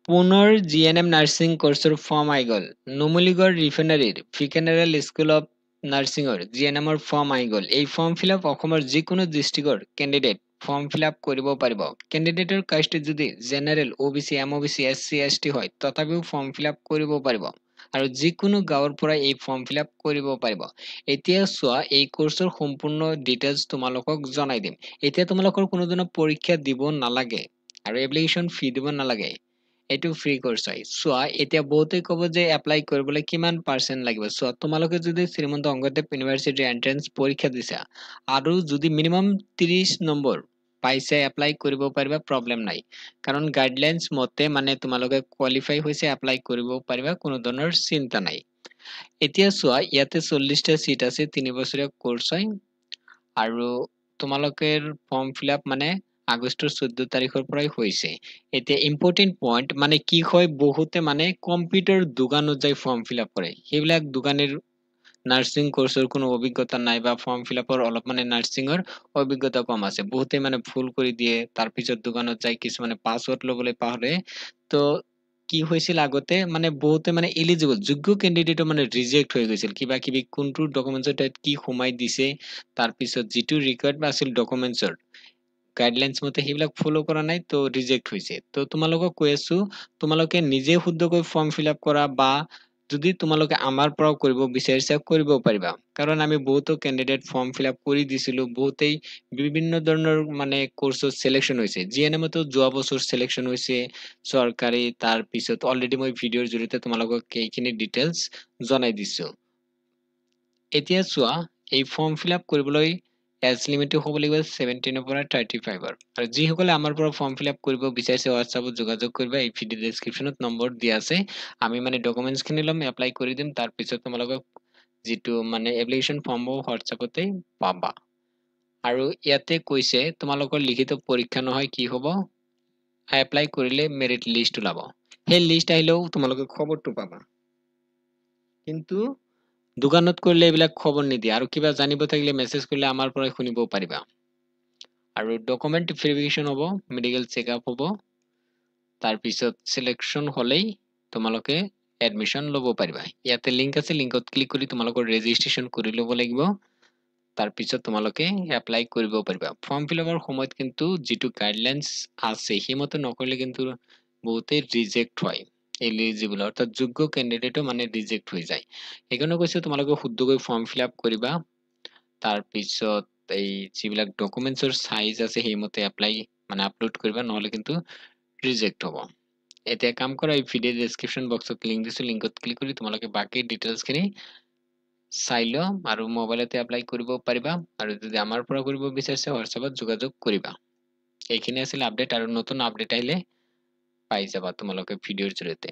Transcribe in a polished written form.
পুনৰ GNM nursing কোৰ্সৰ form আহি গ'ল নুমলীগড় ৰিফাইনাৰীৰ ফিকেনাৰেল স্কুল অফ নাৰ্ছিঙৰ জিএনএমৰ ফৰ্ম আহি গ'ল এই ফৰ্ম ফিলআপ অসমৰ যিকোনো ডিষ্ট্ৰিক্টৰ কেণ্ডিডেট ফৰ্ম ফিলআপ কৰিব পাৰিব কেণ্ডিডেটৰ কাষ্ট যদি general OBC MOBC SC ST হয় তথাপিও ফৰ্ম ফিলআপ কৰিব পাৰিব আৰু যিকোনো গাঁৱৰ পৰা এই ফৰ্ম ফিলআপ কৰিব পাৰিব এতিয়া চোৱা এই কোৰ্সৰ সম্পূৰ্ণ ডিটেইলছ তোমালোকক জনাই দিম এতিয়া তোমালোকৰ কোনো ধৰণৰ পৰীক্ষা দিব নালাগে আৰু এপ্লিকেশন ফি দিব নালাগে এটো ফ্ৰী কোৰ্স হয় চোৱা এতিয়া বহুতে ক'ব যে এপ্লাই কৰিবলৈ কিমান পাৰ্সেন্ট লাগিব চোৱা তোমালোকে যদি শ্ৰীমন্ত শংকৰদেৱ ইউনিভাৰ্চিটি এন্ট্ৰেন্স পৰীক্ষা দিছা আৰু যদি মিনিমাম 30 নম্বৰ পাইছে এপ্লাই কৰিব পাৰিবা প্ৰবলেম নাই কাৰণ গাইডলাইনছ মতে মানে তোমালোকে কোৱালিফাই হৈছে এপ্লাই কৰিব পাৰিবা কোনো ধৰণৰ চিন্তা নাই এতিয়া চোৱা ইয়াতে 40টা সিট আছে 3 বছৰীয়া কোৰ্স হয় আৰু তোমালোকৰ ফৰ্ম ফিলআপ মানে আগষ্টৰ 14 তাৰিখৰ পৰাই হৈছে এতিয়া ইম্পৰ্টেন্ট পইণ্ট মানে কি হয় বহুতে মানে কম্পিউটাৰ দোকানত যাই ফৰ্ম ফিলআপ কৰে সেইবিলাক দোকানৰ নাৰ্ছিং কোৰ্সৰ কোনো অভিজ্ঞতা নাই বা ফৰ্ম ফিলআপৰ অলপ মানে নাৰ্ছিঙৰ অভিজ্ঞতা কম আছে বহুতে মানে ভুল কৰি দিয়ে তাৰ পিছত দোকানত যাই কিছুমানে পাছৱৰ্ড লবলৈ পাহৰে তো কি হৈছিল আগতে মানে বহুতে মানে এলিজিবল যোগ্য ক্যান্ডিডেট মানে ৰিজেক্ট হৈ গৈছিল কিবা কিবি কোনটো ডকুমেন্টৰ টাইপ কি সোমাই দিছে তাৰ পিছত যেটো ৰিকোয়াৰ্ড আছিল ডকুমেন্টছৰ গাইডলাইনছ মতে সেইবিলাক ফলো কৰা নাই তো ৰিজেক্ট হৈছে তো তোমালোকক কৈ আছো তোমালোকে নিজে শুদ্ধকৈ ফৰ্ম ফিলআপ কৰা বা যদি তোমালোকে আমাৰ পৰাও কৰিব বিচাৰিছা কৰিব পাৰিবা কাৰণ আমি বহুতো ক্যান্ডিডেট ফৰ্ম ফিলআপ কৰি দিছিলো বহুতেই বিভিন্ন ধৰণৰ মানে কোৰ্সত সিলেকশন হৈছে জিএনএমতো যোৱা বছৰ সিলেকশন হৈছে চৰকাৰী তাৰ পিছত অলৰেডি মই ভিডিওৰ জৰিয়তে তোমালোকক এইখিনি ডিটেইলছ জনাই দিছো এতিয়া চোৱা এই ফৰ্ম ফিলআপ কৰিবলৈ এজ লিমিট হ'ব লাগিব 17 পৰা 35 আৰু যিসকলে আমাৰ পৰা ফৰ্ম ফিলআপ কৰিব বিচাৰিছে হোৱাটছআপত যোগাযোগ কৰিবা এই ভিডিও ডেসক্ৰিপচনত নম্বৰ দিয়া আছে আমি মানে ডকুমেন্টছ খিনি লম এপ্লাই কৰি দিম তাৰ পিছত তোমালোকক যেটো মানে এপ্লিকেশন ফৰ্মও হোৱাটছআপতে পাবা আৰু ইয়াতে কৈছে তোমালোকৰ লিখিত পৰীক্ষা নহয় কি হ'ব এপ্লাই কৰিলে মেৰিট লিষ্ট ওলাব সেই লিষ্ট আহিলেও তোমালোকে খবৰটো পাবা কিন্তু দোকানত কৰিলে এইবিলাক খবৰ নিদিয়ে আৰু কিবা জানিব থাকিলে মেছেজ কৰিলে আমাৰ পৰাই শুনিব পাৰিবা আৰু ডকুমেন্ট ভেৰিফিকেশন হ'ব মেডিকেল চেকআপ হ'ব তাৰ পিছত সিলেকশন হলেই তোমালোকে এডমিশন ল'ব পাৰিবা ইয়াতে লিংক আছে লিংকত ক্লিক কৰি তোমালোকৰ ৰেজিষ্ট্ৰেচন কৰি ল'ব লাগিব তাৰ পিছত তোমালোকে এপ্লাই কৰিব পাৰিবা ফৰ্ম ফিলআপৰ সময়ত কিন্তু যেটো গাইডলাইনছ আছে হিমতে নকৰিলে কিন্তু বহুতে ৰিজেক্ট হয় এলিজিবল অৰ্থাৎ যোগ্য ক্যান্ডিডেটও মানে ৰিজেক্ট হৈ যায় এখানে কৈছে তোমালোকে শুদ্ধকৈ ফৰ্ম ফিলআপ কৰিবা তাৰ পিছত এই যিবিলাক ডকুমেন্টছৰ সাইজ আছে সেইমতে এপ্লাই মানে আপলোড কৰিবা নহলে কিন্তু ৰিজেক্ট হ'ব এতিয়া কাম কৰা এই ভিডিও ডেসক্ৰিপচন বক্সত লিংক দিছো লিংকত ক্লিক কৰি তোমালোকে বাকি ডিটেইলছ খিনি চাই ল আৰু মোবাইলতে এপ্লাই কৰিব পাৰিবা আৰু যদি আমাৰ পৰা কৰিব বিচাৰিছে হোৱাটছআপত যোগাযোগ কৰিবা এইখিনি আছিল আপডেট আৰু নতুন আপডেট আহিলে পাই যাবা তোমালোকে ভিডিওৰ জৰিয়তে